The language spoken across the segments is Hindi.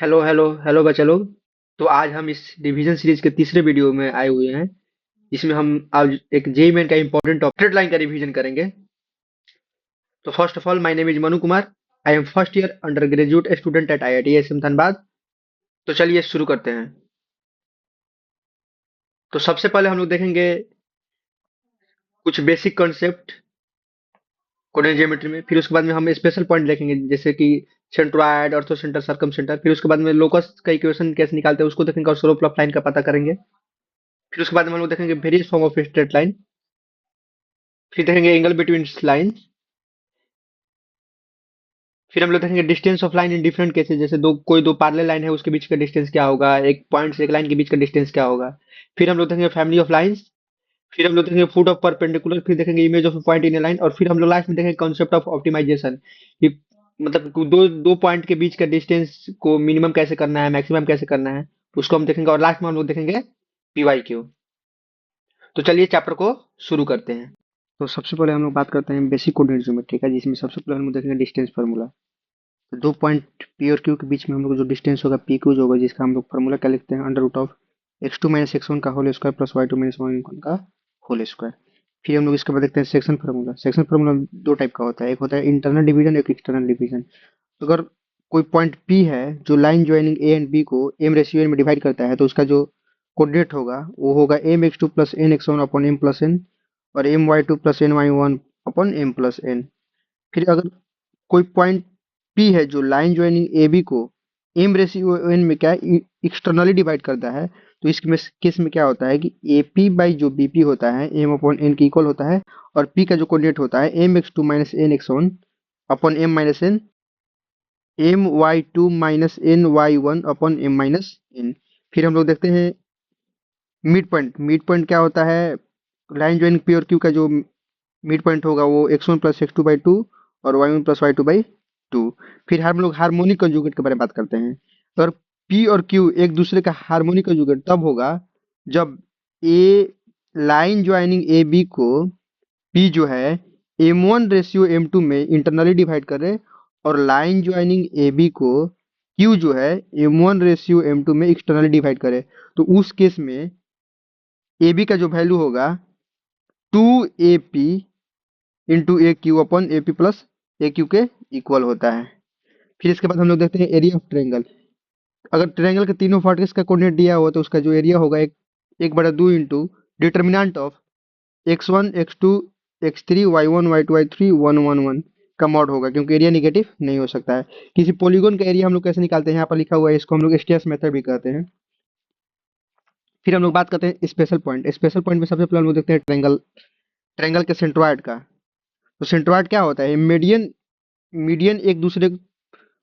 हेलो हेलो हेलो बच्चा लोग। तो आज हम इस डिवीजन सीरीज के तीसरे वीडियो में आए हुए हैं, जिसमें हम आज एक जेई मेन का इंपॉर्टेंट टॉपिक लाइन का रिवीजन करेंगे। तो first of all, my name is Manu Kumar. I am first year undergraduate student at IIT ISM Dhanbad. तो चलिए शुरू करते हैं। तो सबसे पहले हम लोग देखेंगे कुछ बेसिक कॉन्सेप्ट कोऑर्डिनेट ज्योमेट्री में। फिर उसके बाद में हम स्पेशल पॉइंट देखेंगे, जैसे कि centroid, ortho centre, circum centre. फिर उसके बाद में लोकस का इक्वेशन कैसे निकालते हैं उसको देखेंगे, और स्लोप ऑफ लाइन का पता करेंगे। फिर उसके बाद में हम लोग देखेंगे various form of straight line. फिर देखेंगे एंगल बिटवीन लाइन। फिर हम लोग देखेंगे distance of line in different cases, जैसे दो पैरेलल लाइन है उसके बीच का डिस्टेंस क्या होगा, एक पॉइंट से एक लाइन के बीच का डिस्टेंस क्या होगा। फिर हम लोग देखेंगे फैमिली ऑफ लाइंस। फिर हम लोग देखेंगे फुट ऑफ परपेंडिकुलर। फिर देखेंगे image of point in A line. और फिर हम लोग लास्ट में देखेंगे कॉन्सेप्ट ऑफ ऑप्टिमाइजेशन, कि मतलब कि दो दो पॉइंट के बीच का डिस्टेंस को मिनिमम कैसे करना है, मैक्सिमम कैसे करना है, उसको हम देखेंगे। और लास्ट में हम लोग देखेंगे पीवाई क्यू। तो चलिए चैप्टर को शुरू करते हैं। तो सबसे पहले हम लोग बात करते हैं बेसिक कोऑर्डिनेट ज्योमेट्री का, जिसमें सबसे पहले हम लोग देखेंगे डिस्टेंस फार्मूला। तो दो पॉइंट पी और क्यू के बीच में हम लोग जो डिस्टेंस होगा पी क्यू जो होगा, जिसका हम लोग फार्मूला क्या लिखते हैं, under root of x2 minus x1 का whole square plus y2 minus y1 का होल स्क्वायर। फिर हम लोग इसके बाद देखते हैं सेक्शन फार्मूला। सेक्शन फार्मूला दो टाइप का होता है, एक होता है इंटरनल डिवीजन, एक एक्सटर्नल डिवीजन। तो अगर कोई पॉइंट पी है जो line joining A and B को एम रेशियो एन में डिवाइड करता है, तो उसका जो कोऑर्डिनेट होगा वो होगा M X two plus N X one upon M plus N, और M Y two plus N Y one upon M plus N. फिर अगर कोई पॉइंट पी है जो लाइन ज्वाइनिंग ए बी को एम रेशियो एन में क्या एक्सटर्नली डिवाइड करता है, तो इस केस में क्या होता है कि ए पी बाई जो बी पी होता है एम अपॉन एन के इक्वल होता है, और पी का जो कोऑर्डिनेट होता है M X two minus N X one upon M minus N, M Y two minus N Y one upon M minus N. फिर हम लोग देखते हैं मिड पॉइंट। मिड पॉइंट क्या होता है, लाइन ज्वाइनिंग पी और क्यू का जो मिड पॉइंट होगा वो x one plus x two by two और y one plus y two by two. फिर हम लोग हार्मोनिक कंजुगेट के बारे में बात करते हैं। अगर पी और क्यू एक दूसरे का हार्मोनिक कंजुगेट तब होगा जब A line joining A B को पी जो है M one ratio M two में इंटरनली डिवाइड करे, और लाइन ज्वाइनिंग ए बी को क्यू जो है M one ratio M two में एक्सटर्नली डिवाइड करे। तो उस केस में ए बी का जो वैल्यू होगा two A P into A Q upon A P plus A Q के इक्वल होता है। फिर इसके बाद हम लोग देखते हैं एरिया ऑफ ट्रायंगल। अगर ट्रायंगल के तीनों वर्टेक्स का कोऑर्डिनेट दिया हुआ तो उसका जो एरिया होगा एक एक बटा दो into determinant of X one X two X three Y one Y two Y three one one one का मॉड होगा, क्योंकि एरिया निगेटिव नहीं हो सकता है। किसी पॉलीगोन का एरिया हम लोग कैसे निकालते हैं, यहाँ पर लिखा हुआ है, इसको हम लोग स्टेयर्स मेथड भी कहते हैं। फिर हम लोग बात करते हैं स्पेशल पॉइंट। स्पेशल पॉइंट में सबसे पहले हम लोग देखते हैं ट्रायंगल। ट्रायंगल के सेंट्रोइड का। तो सेंट्रोइड क्या होता है, मीडियन मीडियन एक दूसरे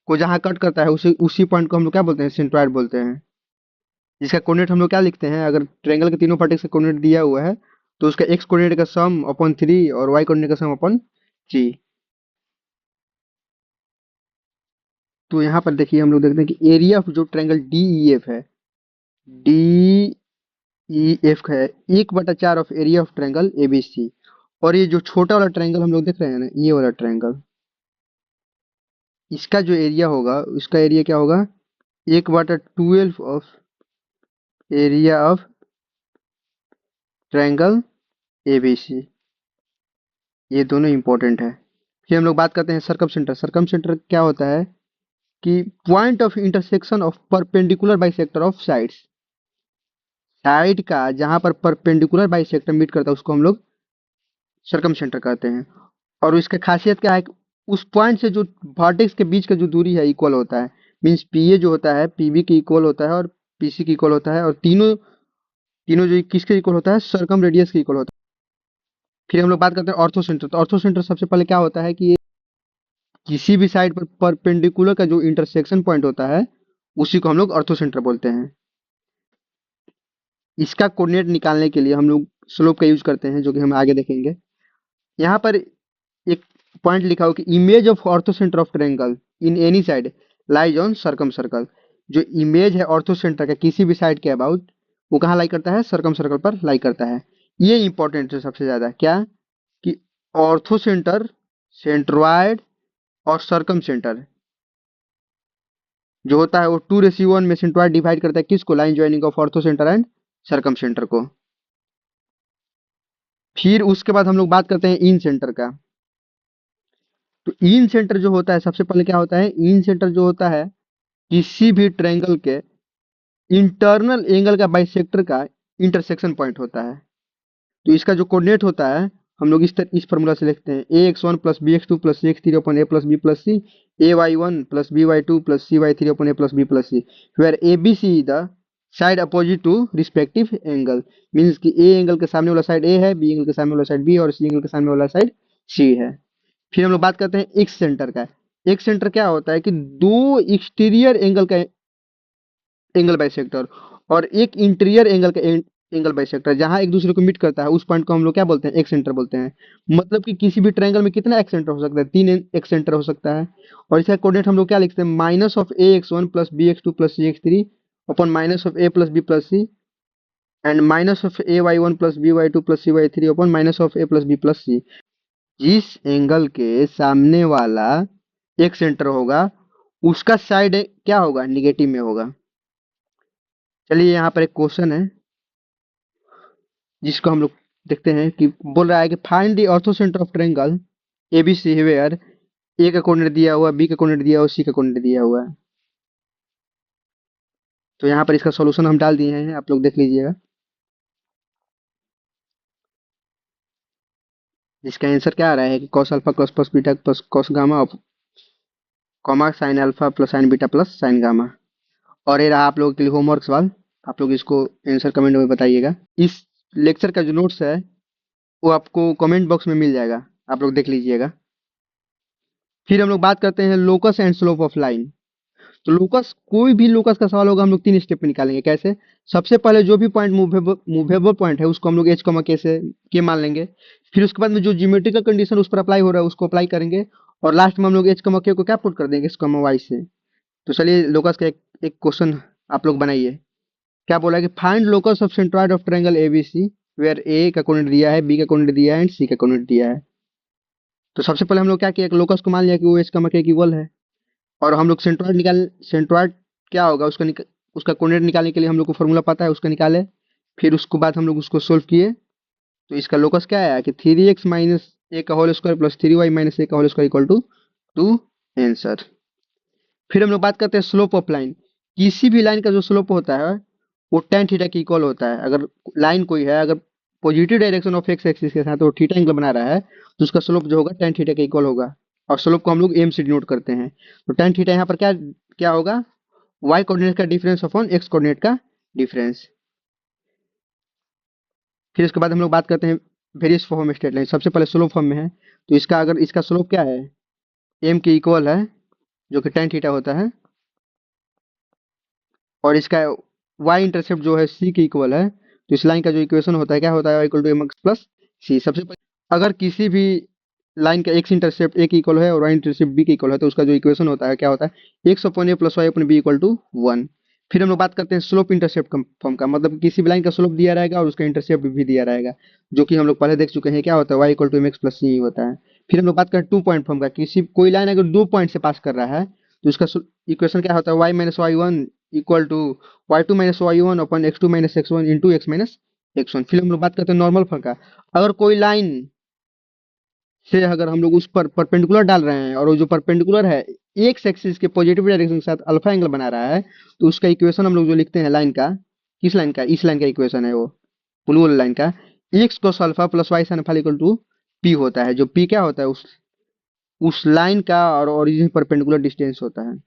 को जहाँ कट करता है उसी पॉइंट को हम लोग क्या बोलते हैं, सेंट्रोइड बोलते हैं। जिसका कोऑर्डिनेट हम लोग क्या लिखते हैं, अगर ट्रायंगल के तीनों वर्टेक्स का कोऑर्डिनेट दिया हुआ है तो उसका एक्स कोऑर्डिनेट का सम अपॉन थ्री और वाई कोऑर्डिनेट का सम अपॉन थ्री। तो यहाँ पर देखिए हम लोग देखते हैं कि एरिया ऑफ जो ट्रायंगल डी ई एफ है, डी ई एफ है एक बटा चार of area of triangle A B C. और ये जो छोटा वाला ट्रायंगल हम लोग देख रहे हैं ना, ये वाला ट्रायंगल, इसका जो एरिया होगा उसका एरिया क्या होगा, एक बटा twelve of area of triangle A B C. ये दोनों इंपॉर्टेंट है। फिर हम लोग बात करते हैं सर्कम सेंटर। सर्कम सेंटर क्या होता है कि point of intersection of perpendicular bisector of sides. Side का जहां पर परपेंडिकुलर बाइसेक्टर मीट करता है उसको हम लोग सर्कम सेंटर कहते हैं। और इसका खासियत क्या है कि उस पॉइंट से जो वर्टेक्स के बीच का जो दूरी है इक्वल होता है। मीन्स पी ए जो होता है पी बी के इक्वल होता है और पी सी के इक्वल होता है, और तीनों तीनों जो किसके इक्वल होता है, सर्कम रेडियस के इक्वल होता है। फिर हम लोग बात करते हैं ऑर्थो सेंटर। तो ऑर्थो सेंटर सबसे पहले क्या होता है कि ये किसी भी साइड पर परपेंडिकुलर का जो इंटरसेक्शन पॉइंट होता है उसी को हम लोग ऑर्थो सेंटर बोलते हैं। इसका कोऑर्डिनेट निकालने के लिए हम लोग स्लोप का यूज करते हैं, जो कि हम आगे देखेंगे। यहाँ पर एक पॉइंट लिखा हो कि image of orthocentre of triangle in any side lies on circum circle. जो इमेज है ऑर्थो सेंटर का किसी भी साइड के अबाउट, वो कहाँ लाई करता है, सर्कम सर्कल पर लाई करता है। ये इंपॉर्टेंट है सबसे ज्यादा, क्या कि ऑर्थो सेंटर, सेंट्रोइड और सर्कम सेंटर जो होता है वो 2:1 में सेंट्रॉइड डिवाइड करता है किसको, line joining of orthocentre and circumcentre को। फिर उसके बाद हम लोग बात करते हैं इन सेंटर का। तो इन सेंटर जो होता है, सबसे पहले क्या होता है, इन सेंटर जो होता है किसी भी ट्रायंगल के इंटरनल एंगल का बाइसेक्टर का इंटरसेक्शन पॉइंट होता है। तो इसका जो कोऑर्डिनेट होता है हम लोग इस फॉर्मूला से लिखते हैं, a x one plus b x two plus c x three upon A plus b plus c, a y one plus b y two plus c y three upon A plus b plus c, where a B c the side opposite to respective angle. Means कि ए एंगल के सामने वाला साइड ए है, बी एंगल के सामने वाला साइड बी और सी एंगल के सामने वाला साइड सी है। फिर हम लोग बात करते हैं एक्स सेंटर का। एक्स सेंटर क्या होता है कि दो एक्सटीरियर एंगल का एंगल बाइसेक्टर और एक इंटीरियर एंगल का एंगल बाइसेक्टर जहां एक दूसरे को मीट करता है, उस पॉइंट को हम लोग क्या बोलते हैं, एक्स सेंटर बोलते हैं। मतलब कि किसी भी ट्रायंगल में कितना एक्स सेंटर हो सकता है, 3 एक्स सेंटर हो सकता है। और इसका कोऑर्डिनेट हम लोग क्या लिखते हैं, minus of a x one plus b x two plus c x three upon minus of a plus b plus c and minus of a y one plus b y two plus c y three upon minus of a plus b plus c. जिस एंगल के सामने वाला एक सेंटर होगा उसका साइड क्या होगा, निगेटिव में होगा। चलिए यहाँ पर एक क्वेश्चन है जिसको हम लोग देखते हैं कि बोल रहा है कि find the orthocentre of triangle ABC where A का कोऑर्डिनेट दिया हुआ, बी का कोऑर्डिनेट दिया हुआ, सी का कोऑर्डिनेट दिया हुआ है। तो यहाँ पर इसका सॉल्यूशन हम डाल दिए हैं, आप लोग देख लीजिएगा। इसका आंसर क्या आ रहा है कि cos alpha plus plus beta plus cos gamma of comma sine alpha plus sign beta plus sign gamma. और ये रहा आप लोगों के लिए होमवर्क सवाल, आप लोग इसको आंसर कमेंट में बताइएगा। इस लेक्चर का जो नोट्स है वो आपको कमेंट बॉक्स में मिल जाएगा, आप लोग देख लीजिएगा। फिर हम लोग बात करते हैं locus and slope of line. तो लोकस, कोई भी लोकस का सवाल होगा हम लोग 3 स्टेप में निकालेंगे। कैसे, सबसे पहले जो भी पॉइंट मूवेबल पॉइंट है उसको हम लोग एच कॉमा के से के मान लेंगे। फिर उसके बाद में जो ज्योमेट्रिकल कंडीशन उस पर अप्लाई हो रहा है उसको अप्लाई करेंगे। और लास्ट में हम लोग एच कॉमा के को क्या पुट कर देंगे, एच कॉमा वाई से। तो चलिए लोकस का एक क्वेश्चन आप लोग बनाइए। क्या बोला है कि find locus of centroid of triangle ABC where A का कोऑर्डिनेट दिया है, बी का कोऑर्डिनेट दिया है एंड सी का कोऑर्डिनेट दिया है। तो सबसे पहले हम लोग क्या किया, लोकस को मान लिया कि वो एच कॉमा के इक्वल है। और हम लोग सेंट्रॉइड क्या होगा उसका कोऑर्डिनेट निकालने के लिए हम लोग को फॉर्मूला पता है, उसका निकाले। फिर उसके बाद हम लोग उसको सोल्व किए। तो इसका लोकस क्या आया कि 3x माइनस ए का whole square plus 3y minus a का whole square equal to 2 answer. फिर हम लोग बात करते हैं स्लोप ऑफ लाइन। किसी भी लाइन का जो स्लोप होता है वो tan थीटा के इक्वल होता है। अगर लाइन कोई है, अगर positive direction of x axis के साथ वो थीटा एंगल बना रहा है तो उसका स्लोप जो होगा tan थीटा के इक्वल होगा। और स्लोप को हम लोग एम से डिनोट करते हैं। तो tan थीटा यहाँ पर क्या क्या होगा, y कोऑर्डिनेट का डिफरेंस अपॉन x कोऑर्डिनेट का डिफरेंस। फिर उसके बाद हम लोग बात करते हैं वेरियस फॉर्म स्ट्रेट लाइन। सबसे पहले स्लोप फॉर्म में है, तो इसका अगर इसका स्लोप क्या है, m के इक्वल है जो कि tan थीटा होता है। और इसका y इंटरसेप्ट जो है c के इक्वल है। तो इस लाइन का जो इक्वेशन होता है क्या होता है, equal to m x plus c. सबसे पहले अगर किसी भी लाइन का x इंटरसेप्ट a के इक्वल है और y इंटरसेप्ट b के इक्वल है तो उसका जो इक्वेशन होता है क्या होता है, x upon A plus Y upon B equal to 1। फिर हम लोग बात करते हैं स्लोप इंटरसेप्ट फॉर्म का। मतलब किसी भी लाइन का स्लोप दिया रहेगा और उसका इंटरसेप्ट भी दिया रहेगा, जो कि हम लोग पहले देख चुके हैं क्या होता है, y equal to m x plus c होता है। फिर हम लोग बात करें 2 पॉइंट फॉर्म का। किसी कोई लाइन अगर 2 पॉइंट से पास कर रहा है तो उसका इक्वेशन क्या होता है, y minus Y one equal to Y two minus Y one upon X two minus x one into X minus x one. फिर हम लोग बात करते हैं नॉर्मल फॉर्म का। अगर कोई लाइन से अगर हम लोग उस पर परपेंडिकुलर डाल रहे हैं और वो जो परपेंडिकुलर है एक्स एक्सिस के पॉजिटिव डायरेक्शन के साथ अल्फा एंगल बना रहा है तो उसका इक्वेशन हम लोग जो लिखते हैं लाइन का, किस लाइन का, इस लाइन का इक्वेशन है वो ब्लू वाली लाइन का, x cos alpha plus y sine alpha equal to p होता है। जो पी क्या होता है, उस लाइन का और ओरिजिन परपेंडिकुलर डिस्टेंस होता है।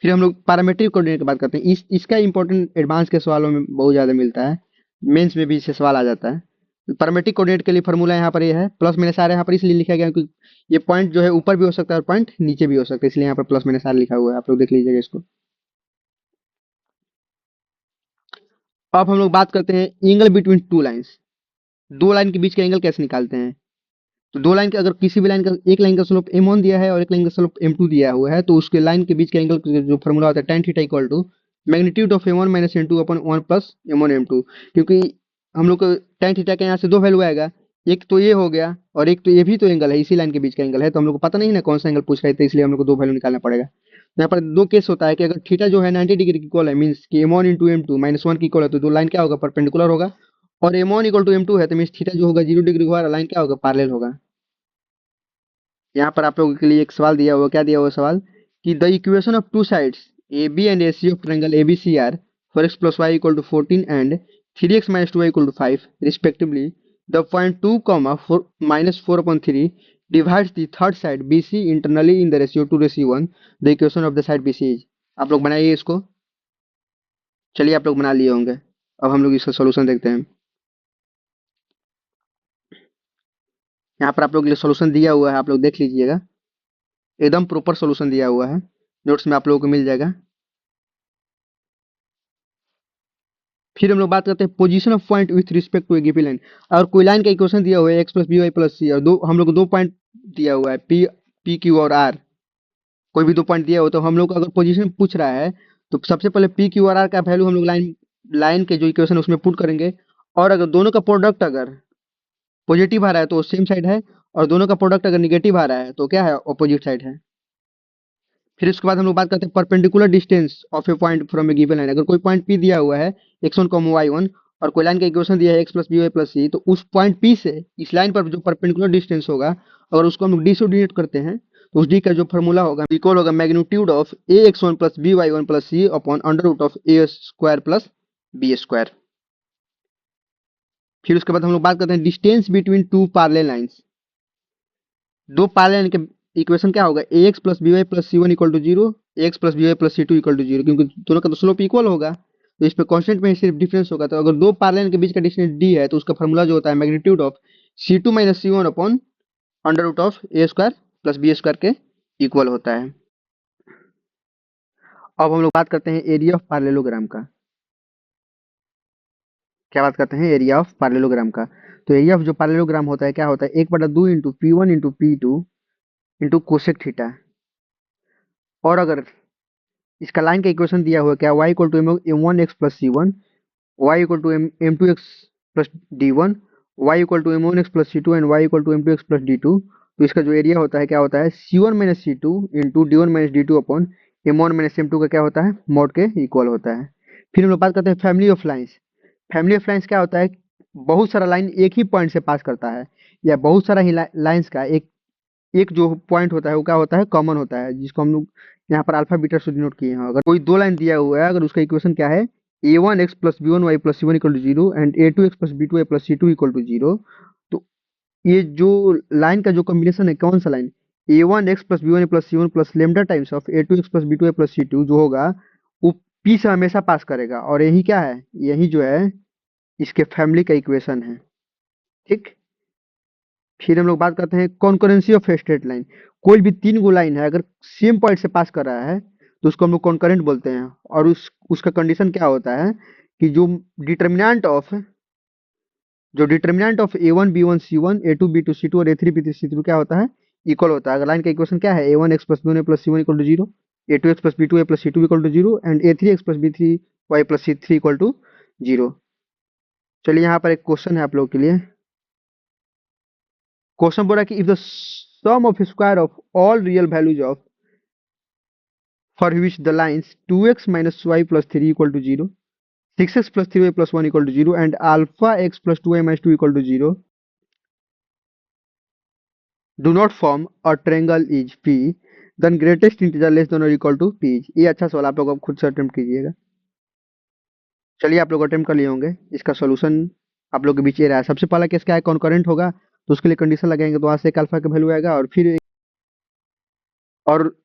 फिर हम लोग पैरामीट्रिक कोऑर्डिनेट की बात करते हैं। इसका इंपॉर्टेंट एडवांस के सवालों में बहुत ज़्यादा मिलता है, मेंस में भी इससे सवाल आ जाता है। पैरामीट्रिक कोऑर्डिनेट के लिए फॉर्मूला यहाँ पर ये है, प्लस माइनस आर यहाँ पर इसलिए लिखा गया क्योंकि ये पॉइंट जो है ऊपर भी हो सकता है और पॉइंट नीचे भी हो सकता है, इसलिए यहाँ पर प्लस माइनस आर लिखा हुआ है, आप लोग देख लीजिएगा इसको। अब हम लोग बात करते हैं एंगल बिटवीन टू लाइन्स। दो लाइन के बीच का एंगल कैसे निकालते हैं। तो दो लाइन का अगर किसी भी लाइन का, एक लाइन का स्लोप m1 दिया है और एक लाइन का स्लोप m2 दिया हुआ है तो उसके लाइन के बीच का एंगल जो फॉर्मूला होता है tan theta equal to magnitude of m1 minus m2 upon 1 plus m1 m2। क्योंकि हम लोग को tan थीटा का यहाँ से दो वैल्यू आएगा, एक तो ये हो गया और एक तो ये भी तो एंगल है, इसी लाइन के बीच का एंगल है। तो हम लोग को पता नहीं ना कौन सा एंगल पूछ रहे थे, इसलिए हम लोग को दो वैल्यू निकालना पड़ेगा। यहाँ पर दो केस होता है कि अगर थीटा जो है 90 डिग्री की इक्वल है, मीन्स कि m1 into m two minus one की इक्वल है, तो दो लाइन क्या होगा, परपेंडिकुलर होगा। और m1 equal to m to है, तो मीन्स थीटा जो होगा 0 डिग्री होगा, लाइन क्या होगा, पैरेलल होगा। यहाँ पर आप लोगों के लिए एक सवाल दिया हुआ, क्या दिया हुआ सवाल, कि the equation of two sides A B and A C of triangle A B C are four x plus y equal to 14 and 3x minus two y equal to 5 respectively, the point 2 comma four minus four upon three divides the third side B C internally in the ratio 2:1, the equation of the side B C is. आप लोग बनाइए इसको। चलिए आप लोग बना लिए होंगे। अब हम लोग इसका सोल्यूशन देखते हैं। यहाँ पर आप लोग के लिए सोल्यूशन दिया हुआ है, आप लोग देख लीजिएगा, एकदम प्रॉपर सोल्यूशन दिया हुआ है, नोट्स में आप लोगों को मिल जाएगा। फिर हम लोग बात करते हैं position of point with respect to a given line. और कोई लाइन का इक्वेशन दिया हुआ है x plus b y plus c, और दो हम लोग को दो पॉइंट दिया हुआ है पी, पी क्यू और आर। कोई भी दो पॉइंट दिया हो तो हम लोग अगर पोजीशन पूछ रहा है, तो सबसे पहले पी क्यू और आर का वैल्यू हम लोग लाइन लाइन के जो इक्वेशन उसमें पुट करेंगे। और अगर दोनों का प्रोडक्ट अगर पॉजिटिव आ रहा है तो सेम साइड है, और दोनों का प्रोडक्ट अगर निगेटिव आ रहा है तो क्या है, ऑपोजिट साइड है। फिर उसके बाद हम लोग बात करते हैं perpendicular distance of A point from A given line. अगर कोई पॉइंट पी दिया हुआ है x1 कॉमा y1, और कोई लाइन का इक्वेशन दिया है x plus b y plus c, तो उस पॉइंट पी से इस लाइन पर जो परपेंडिकुलर डिस्टेंस होगा, अगर उसको हम लोग डी से डिनोट करते हैं, तो उस डी का जो फॉर्मूला होगा इक्वल होगा magnitude of a x one plus b y one plus c upon under root of a square plus b square. फिर उसके बाद हम लोग बात करते हैं distance between two parallel lines. दो पैरेलल के इक्वेशन क्या होगा, a x plus b y plus c one equal to zero, a x plus b y plus c two equal to zero, क्योंकि दोनों का तो स्लोप इक्वल होगा, तो इस पे कांस्टेंट में सिर्फ डिफरेंस होगा। तो अगर दो पैरेलल के बीच का डिस्टेंस डी है, तो उसका फॉर्मूला जो होता है magnitude of c two minus c one upon under root of a square plus b square के इक्वल होता है। अब हम लोग बात करते हैं एरिया ऑफ पैरेललोग्राम का। क्या बात करते हैं, एरिया ऑफ पैरेललोग्राम का। तो एरिया ऑफ जो पैरेललोग्राम होता है क्या होता है, एक बटा दो into P one into P two into cosec theta. और अगर इसका लाइन का इक्वेशन दिया हुआ है क्या, y equal to m one x plus c one, y equal to m two x plus d one, y equal to m one x plus c two and y equal to m two x plus d two. तो इसका जो एरिया होता है क्या होता है, c one minus c two into d one minus d two upon m one minus m two का क्या होता है, मॉड के इक्वल होता है। फिर हम लोग बात करते हैं family of lines. Family of lines क्या होता है, बहुत सारा लाइन एक ही पॉइंट से पास करता है, या बहुत सारा ही लाइन्स का एक एक जो पॉइंट होता है वो क्या होता है, कॉमन होता है, जिसको हम लोग यहाँ पर अल्फा बीटा से डिनोट किए हैं। अगर कोई दो लाइन दिया हुआ है, अगर उसका इक्वेशन क्या है, a one x plus b one y plus c one equal to zero and a two x plus b two y plus c two equal to zero, तो ये जो लाइन का जो कॉम्बिनेशन है, कौन सा line, a one x plus b one plus c one plus lambda times of a two x plus b two y plus c two जो होगा, वो पी से हमेशा पास करेगा। और यही क्या है, यही जो है इसके फैमिली का इक्वेशन है। ठीक। फिर हम लोग बात करते हैं कॉन्करेंसी ऑफ स्ट्रेट लाइन। कोई भी तीन गो लाइन है, अगर सेम पॉइंट से पास कर रहा है, तो उसको हम लोग कॉन्करेंट बोलते हैं। और उसका कंडीशन क्या होता है कि डिटर्मिनेंट ऑफ जो determinant of a one b one c one, a two b two c two और a three b three c two क्या होता है, इक्वल होता है। अगर लाइन का इक्वेशन क्या है, a one x plus b one plus c one equal to zero, a two x plus b two plus c two equal to zero and a three x plus b three y plus c three equal to zero. चलिए यहाँ पर एक क्वेश्चन है आप लोगों के लिए। क्वेश्चन बोला कि if the sum of square of all real values of for which the lines 2x minus y plus 3 equal to 0, 6x plus 3y plus 1 equal to 0 and alpha x plus 2y minus 2 equal to 0 do not form a triangle is P, then greatest integer less than or equal to P is। ये अच्छा सवाल, आप लोग अब खुद से अटेम्प्ट कीजिएगा। चलिए आप लोग अटेम्प्ट कर लिए होंगे। इसका सॉल्यूशन आप लोग के बीच ये रहा है। सबसे पहला केस क्या है, कॉन्करेंट होगा, तो उसके लिए कंडीशन लगाएंगे, तो वहां से एक अल्फा का वैल्यू आएगा। और फिर और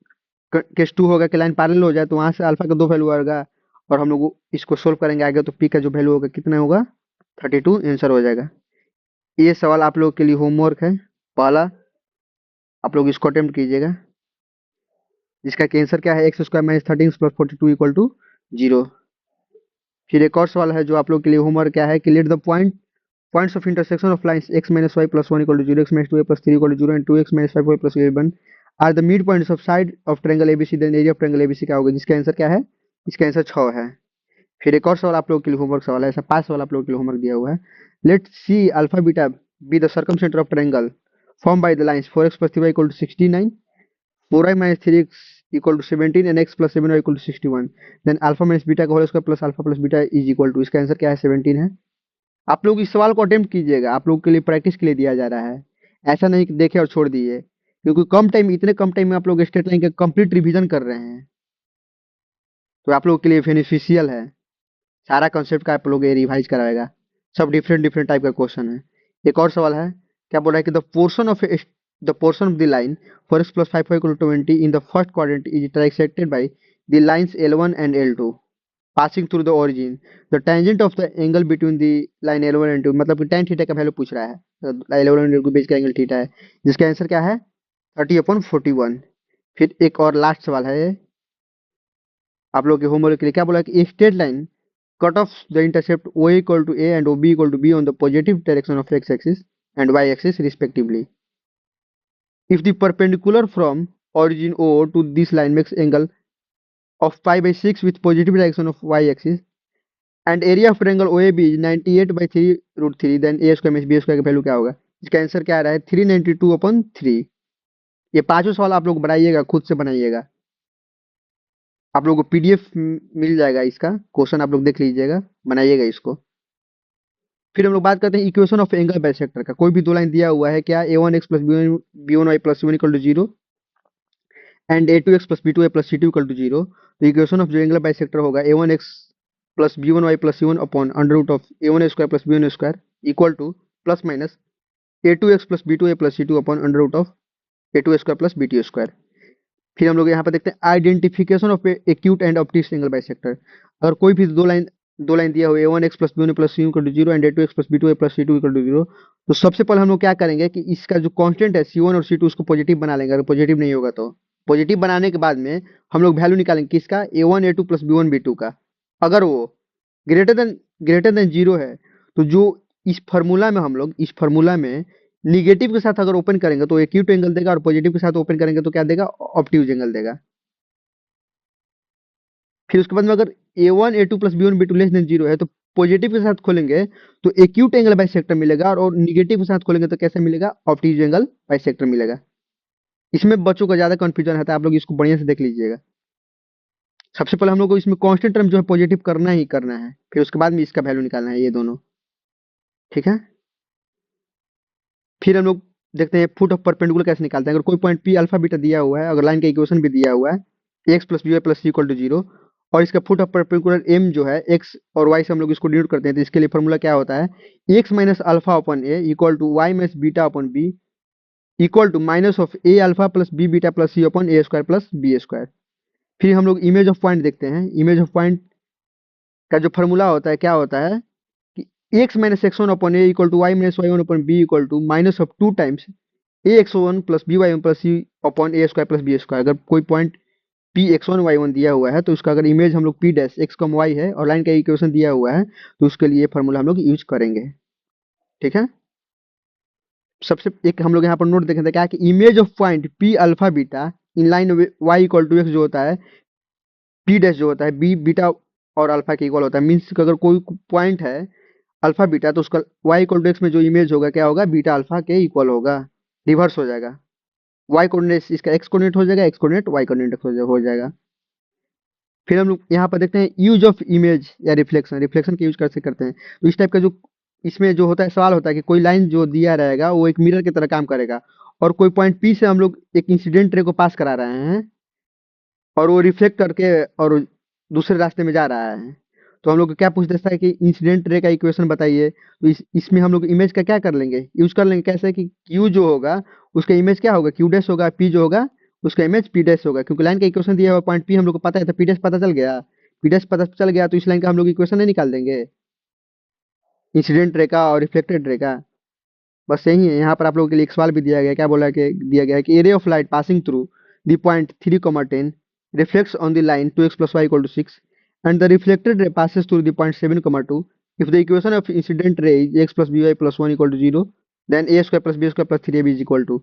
केस टू होगा कि लाइन पैरेलल हो जाए, तो वहां से अल्फा का दो वैल्यू आएगा। और हम लोग इसको सोल्व करेंगे आगे, तो पी का जो वैल्यू होगा कितना होगा, 32 आंसर हो जाएगा। ये सवाल आप लोग के लिए होमवर्क है पहला, आप लोग इसको अटेम्प्ट कीजिएगा। जिसका कि आंसर क्या है, x square minus 13 plus 42 equal to zero. फिर एक और सवाल है जो आप लोग के लिए होमवर्क क्या है कि let the points of intersection of lines x minus y plus 1 equal to 0, x minus 2y plus 3 equal to 0 and 2x minus 5y plus 11 are the midpoints of side of triangle ABC, then area of triangle ABC क्या होगा, जिसका आंसर क्या है, इसका आंसर 6 है। फिर एक और सवाल आप लोगों के लिए होमवर्क सवाल है, ऐसा 5 सवाल आप लोगों के लिए होमवर्क दिया हुआ है। Let C alpha beta be the circumcentre of triangle form by the lines 4x plus 3y equal to 69, 4y minus 3x equal to 17 and x plus 7 equal to 61। Then alpha minus beta का whole square plus alpha plus beta is equal to, इसका आंसर क्या है 17 है। आप लोग इस सवाल को अटेम्प्ट कीजिएगा, आप लोगों के लिए प्रैक्टिस के लिए दिया जा रहा है। ऐसा नहीं कि देखे और छोड़ दिए, क्योंकि इतने कम टाइम में आप लोग स्टेट लाइन का कंप्लीट रिवीजन कर रहे हैं, तो आप लोगों के लिए बेनिफिशियल है। सारा कॉन्सेप्ट का आप लोग ये रिवाइज कराएगा। सब डिफरेंट डिफरेंट टाइप का क्वेश्चन है। एक और सवाल है, क्या बोल रहा है कि the portion of the line 4x plus 5 equal to 20 in the first quadrant is trisected by the lines L1 and L2 passing through the origin. The tangent of the angle between the line L1 and 2, मतलब कि tan थीटा का वैल्यू पूछ रहा है। L1 और L2 के बीच का एंगल थीटा है, जिसका आंसर क्या है 30/41। फिर एक और लास्ट सवाल है आप लोग के होमवर्क के लिए, क्या बोला कि straight line cut off the intercept O equal to A and OB equal to B on the positive direction of x-axis and y-axis respectively. If the perpendicular from origin O to this line makes angle of pi/6 with positive direction of y-axis and area of triangle OAB is 98/3 √3, then a square minus b square का वैल्यू क्या होगा? इसका आंसर क्या आ रहा है 392/3। ये पांचों सवाल आप लोग बनाइएगा, खुद से बनाइएगा। आप लोगों को पीडीएफ मिल जाएगा, इसका क्वेश्चन आप लोग देख लीजिएगा, बनाइएगा इसको। फिर हम लोग बात करते हैं इक्वेशन ऑफ एंगल बाइसेक्टर का। कोई भी दो लाइन दिया हुआ है, क्या a1x plus b1y plus c1 equal to 0 and a2x plus b2y plus c2 equal to 0, तो इक्वेशन ऑफ जो एंगल बाइसेक्टर होगा a1x plus b1y plus c1 upon under root of a1 square plus b1 square equal to plus minus a2x plus b2y plus c2 upon under root of a2 square plus b2 square. फिर हम लोग यहाँ पर देखते हैं identification of acute and obtuse angle bisector. अगर कोई भी दो लाइन दिया हुआ है a1x plus b1 plus c equal to 0 and a2x plus b2 plus c2 equal to 0, तो सबसे पहले हम लोग क्या करेंगे कि इसका जो कांस्टेंट है c1 और c2 उसको पॉजिटिव बना लेंगे। अगर पॉजिटिव नहीं होगा तो पॉजिटिव बनाने के बाद में हम लोग वैल्यू निकालेंगे किसका a1 a2 plus b1 b2 का। अगर वो ग्रेटर देन जीरो है, तो जो इस फार्मूला में निगेटिव के साथ अगर ओपन करेंगे तो एक्यूट एंगल देगा, और पॉजिटिव के साथ ओपन करेंगे तो क्या देगा ऑब्ट्यूज एंगल देगा। फिर उसके बाद में अगर a1 a2 plus b1 b2 less than zero है, तो पॉजिटिव के साथ खोलेंगे तो एक्यूट एंगल बाइसेक्टर मिलेगा, और निगेटिव के साथ खोलेंगे तो कैसे मिलेगा ऑब्ट्यूज एंगल बाइसेक्टर मिलेगा। इसमें बच्चों का ज्यादा कंफ्यूजन है, आप लोग इसको बढ़िया से देख लीजिएगा। सबसे पहले हम लोग को इसमें कांस्टेंट टर्म जो है पॉजिटिव करना ही करना है, फिर उसके बाद में इसका वैल्यू निकालना है, ये दोनों। ठीक है, फिर हम लोग देखते हैं फुट ऑफ परपेंडिकुलर कैसे निकालते हैं। अगर कोई पॉइंट पी अल्फा बीटा दिया हुआ है, अगर लाइन का इक्वेशन भी दिया हुआ है x plus b y plus c equal to 0, और इसका फुट ऑफ परपेंडिकुलर एम जो है एक्स और वाई से हम लोग इसको डिनोट करते हैं, तो इसके लिए फॉर्मूला क्या होता है x minus alpha upon a equal to y minus beta upon B equal to minus of a alpha plus b beta plus c upon a square plus b square. फिर हम लोग इमेज ऑफ पॉइंट देखते हैं। इमेज ऑफ पॉइंट का जो फॉर्मूला होता है क्या होता है कि x minus x one upon a equal to y minus Y one upon B equal to minus of 2 times a x one plus b y one plus c upon a square plus b square. अगर कोई point P x one y one दिया हुआ है, तो उसका अगर इमेज हम लोग P dash x comma y है और लाइन का इक्वेशन दिया हुआ है, तो उसके लिए फॉर्मूला हम लोग यूज करेंगे। ठीक है, सबसे एक हम लोग यहाँ पर नोट देखें क्या कि image of point P alpha beta in line y equal to x जो होता है, पी डैश जो होता है बी बीटा और अल्फा के इक्वल होता है। मीन्स अगर कोई पॉइंट है अल्फा बीटा, तो उसका वाई इक्वल टू एक्स में जो इमेज होगा क्या होगा बीटा अल्फा के इक्वल होगा, रिवर्स हो जाएगा। वाई कोऑर्डिनेट इसका एक्स कोऑर्डिनेट हो जाएगा, एक्स कोऑर्डिनेट वाई कोऑर्डिनेट हो जाएगा। फिर हम लोग यहाँ पर देखते हैं यूज ऑफ इमेज या रिफ्लेक्शन। रिफ्लेक्शन के यूज कैसे करते हैं, तो इस टाइप का जो इसमें जो होता है सवाल होता है कि कोई लाइन जो दिया रहेगा वो एक मिरर की तरह काम करेगा, और कोई पॉइंट पी से हम लोग एक इंसिडेंट रे को पास करा रहे हैं, और वो रिफ्लेक्ट करके और दूसरे रास्ते में जा रहा है। तो हम लोग को क्या पूछ देता है कि इंसिडेंट रे का इक्वेशन बताइए, तो इसमें हम लोग इमेज का क्या कर लेंगे यूज कर लेंगे, कैसे कि क्यू जो होगा उसका इमेज क्या होगा क्यू डैश होगा, पी जो होगा उसका इमेज पी डैश होगा। क्योंकि लाइन का इक्वेशन दिया हुआ पॉइंट पी हम लोग को पता है, तो पी डैश पता चल गया, पी डैश पता चल गया तो इस लाइन का हम लोग इक्वेशन नहीं निकाल देंगे इंसिडेंट रे का और रिफ्लेक्टेड रे का। बस यही है। यहाँ पर आप लोगों के लिए एक सवाल भी दिया गया, क्या बोला है कि दिया गया है कि array of light passing through the point 3, 10 reflects on the line 2x plus y equal to 6 and the reflected ray passes through the point 7, 2. If the equation of incident ray is x plus by plus 1 equal to 0, then a square plus b square plus 3ab is equal to।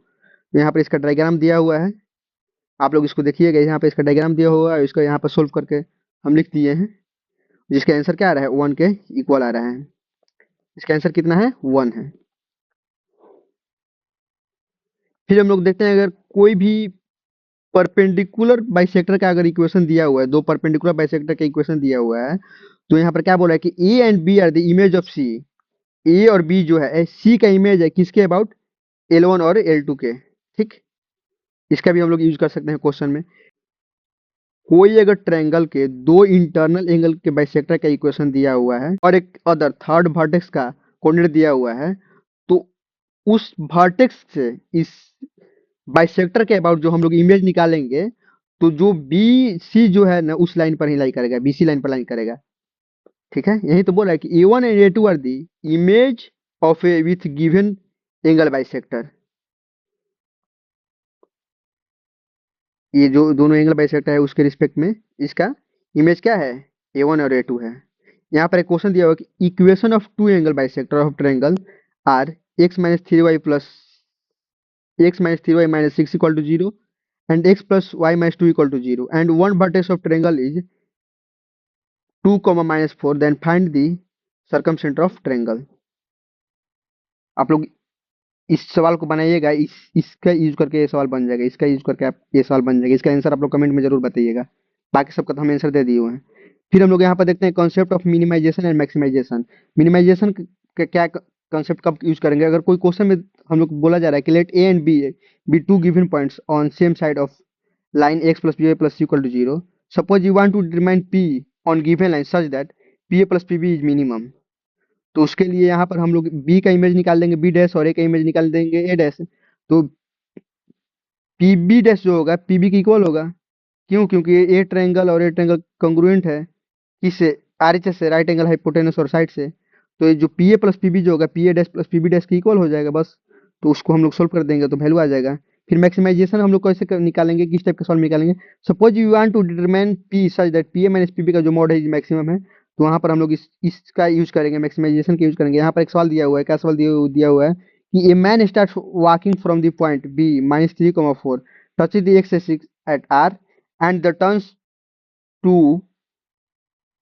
तो यहाँ पर इसका डायग्राम दिया हुआ है, आप लोग इसको देखिएगा। यहाँ पे इसका डायग्राम दिया हुआ है, इसका यहाँ पर सोल्व करके हम लिख दिए हैं, जिसका आंसर क्या आ रहा है 1 के इक्वल आ रहा है। इसका आंसर कितना है 1 है। फिर हम लोग देखते हैं अगर कोई भी परपेंडिकुलर बाइसेक्टर का अगर इक्वेशन दिया हुआ है, दो परपेंडिकुलर बाइसेक्टर का इक्वेशन दिया हुआ है, तो यहाँ पर क्या बोला है कि A and B are the image of C. A और बी जो है सी का इमेज है किसके अबाउट, L1 और L2 के। ठीक, इसका भी हम लोग यूज कर सकते हैं क्वेश्चन में। कोई अगर ट्रायंगल के दो इंटरनल एंगल के बाइसेक्टर का इक्वेशन दिया हुआ है और एक अदर थर्ड वर्टेक्स का कोऑर्डिनेट दिया हुआ है, तो उस वर्टेक्स से इस बाइसेक्टर के अबाउट जो हम लोग इमेज निकालेंगे, तो जो बी सी जो है ना उस लाइन पर ही लाई करेगा, बीसी लाइन पर लाइन करेगा। ठीक है, यही तो बोला है कि A1 and A2 are the image of A with given angle bisector. ये जो दोनों एंगल बाइसेक्टर है उसके रिस्पेक्ट में इसका इमेज क्या है, A1 और A2 है। यहाँ पर एक क्वेश्चन दिया हुआ कि equation of two angle bisector of triangle are x minus 3y minus 6 equal to 0 and x plus y minus 2 equal to 0 and one vertex of triangle is 2 comma minus 4, then find the circumcenter of triangle। आप लोग इस सवाल को बनाइएगा, इसका यूज करके ये सवाल बन जाएगा, इसका यूज करके आप ये सवाल बन जाएगा। इसका आंसर आप लोग कमेंट में जरूर बताइएगा, बाकी सबका तो हम आंसर दे दिए हुए हैं। फिर हम लोग यहाँ पर देखते हैं concept of minimization and maximization. Minimization का क्या कॉन्सेप्ट कब यूज करेंगे, अगर कोई क्वेश्चन में हम लोग बोला जा रहा है कि let A and B be two given points on same side of line x plus pa plus c equal to 0, suppose you want to determine p on given line such that pa plus pb is minimum। तो उसके लिए यहाँ पर हम लोग b का इमेज निकाल देंगे b डैश और a का इमेज निकाल देंगे a डैश। तो pb डैश जो होगा pb के इक्वल होगा। क्यों, क्योंकि ए ट्रायंगल और ए ट्रायंगल कंग्रुएंट है किससे, आरएचएस से, राइट एंगल हाइपोटेनस और साइड से। तो ये जो पी ए प्लस पीबी जो होगा P A dash plus PB dash के इक्वल हो जाएगा बस। तो उसको हम लोग सोल्व कर देंगे तो वैल्यू आ जाएगा। फिर मैक्सिमाइजेशन हम लोग कैसे निकालेंगे, किस टाइप का सॉल्व निकालेंगे। Suppose you want to determine P such that P A minus PB का जो मॉड है मैक्सिमम है, तो वहां पर हम लोग इसका यूज करेंगे, मैक्सिमाइजेशन का यूज करेंगे। यहाँ पर एक सवाल दिया हुआ है, क्या सवाल दिया हुआ है कि a man start walking from the point B minus 3,4 touches the x axis at r and the turns to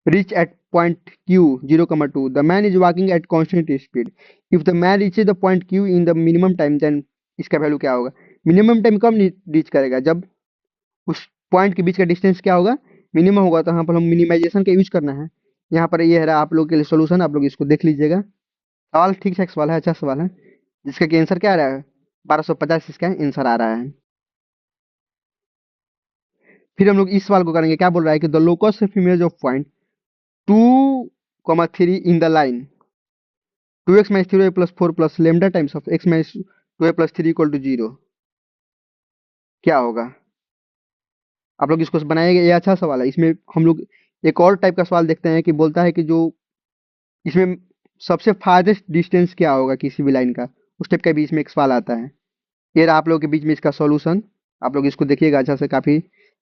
reach at point q 0,2, the man is walking at constant speed। if the man reaches the point q in the minimum time, then इसका वैल्यू क्या होगा। मिनिमम टाइम कब रीच करेगा, जब उस पॉइंट के बीच का डिस्टेंस क्या होगा, मिनिमम होगा। तो यहाँ पर हम मिनिमाइजेशन का यूज करना है। यहाँ पर ये है रहा आप लोग के लिए सोल्यूशन, आप लोग इसको देख लीजिएगा। सवाल ठीक ठाक सवाल है, अच्छा सवाल है, जिसका कि आंसर क्या आ रहा है 1250 इसका आंसर आ रहा है। फिर हम लोग इस सवाल को करेंगे, क्या बोल रहा है कि the locus of image of point 2,3 in the line 2x minus 3y plus 4 plus lambda times of x minus 2y plus 3 equal to 0 क्या होगा। आप लोग इसको बनाएंगे, ये अच्छा सवाल है। इसमें हम लोग एक और टाइप का सवाल देखते हैं कि बोलता है कि जो इसमें सबसे फारदेस्ट डिस्टेंस क्या होगा किसी भी लाइन का, उस टाइप का बीच में एक सवाल आता है। ये रहा आप लोग के बीच में इसका सॉल्यूशन, आप लोग इसको देखिएगा अच्छा से, काफी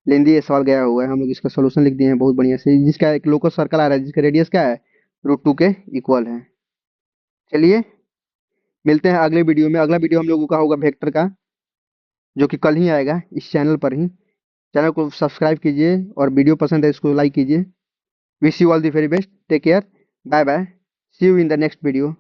लेंदी ये सवाल गया हुआ है। हम लोग इसका सॉल्यूशन लिख दिए हैं बहुत बढ़िया से, जिसका एक लोकस सर्कल आ रहा है जिसका रेडियस क्या है √2 के इक्वल है। चलिए मिलते हैं अगले वीडियो में। अगला वीडियो हम लोगों का होगा वेक्टर का, जो कि कल ही आएगा इस चैनल पर ही। चैनल को सब्सक्राइब कीजिए और वीडियो पसंद है इसको लाइक कीजिए। Wish you all the very best, take care, bye bye, see you in the next video.